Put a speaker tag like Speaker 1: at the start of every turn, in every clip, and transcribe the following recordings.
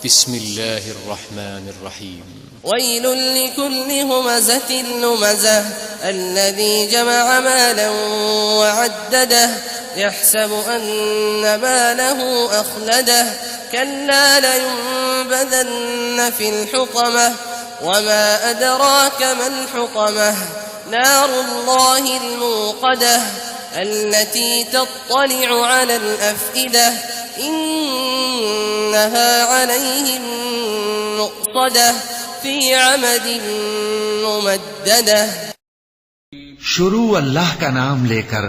Speaker 1: बिस्मिल्लाहिर्रहमानिर्रहीम।
Speaker 2: वैलुल लिकुल्लि हुमज़तिन लुमज़ह अल्लज़ी जमअ मालन वअद्ददह यहसबु अन्न मालहु अख़लदह कल्ला लयुनबज़न्न फ़िल हुतमह वमा अदराक मल हुतमह नारुल्लाहिल मूक़दह अल्लती तत्तलिअु अलल अफ़इदह इन्नहा अलैहिम मुक़्सदह फ़ी अमदिन मुमद्ददह।
Speaker 3: शुरू अल्लाह का नाम लेकर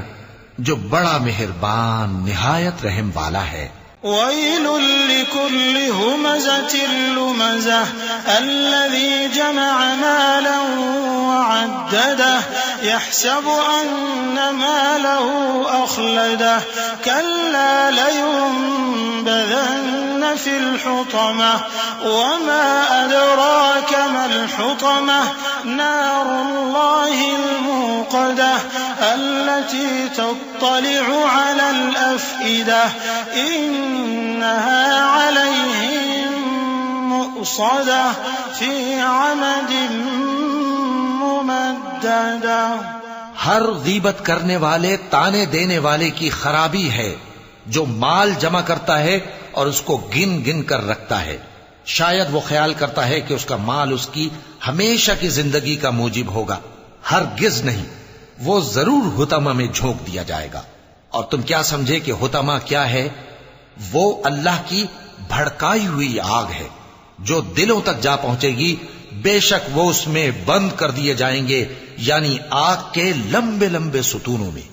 Speaker 3: जो बड़ा मेहरबान निहायत रहम वाला है।
Speaker 4: वैलुल लिकुल्लि हुमज़तिन लुमज़ह अल्लज़ी जमअ मालन वअद्ददह यहसबु अन्न मालहु अख़लदह कल्ला लयुनबज़न्न फ़िल हुतमह वमा अदराक मल हुतमह नारुल्लाहिल मूक़दह अल्लती तत्तलिअु अलल अफ़इदह इन्नहा अलैहिम मुक़्सदह फ़ी अमदिन मुमद्ददह।
Speaker 3: हर गीबत करने वाले ताने देने वाले की खराबी है जो माल जमा करता है और उसको गिन गिन कर रखता है। शायद वो ख्याल करता है कि उसका माल उसकी हमेशा की जिंदगी का मूजिब होगा। हरगिज नहीं, वो जरूर हुतमा में झोंक दिया जाएगा। और तुम क्या समझे कि हुतमा क्या है? वो अल्लाह की भड़काई हुई आग है जो दिलों तक जा पहुंचेगी। बेशक वो उसमें बंद कर दिए जाएंगे, यानी आग के लंबे लंबे सुतूनों में।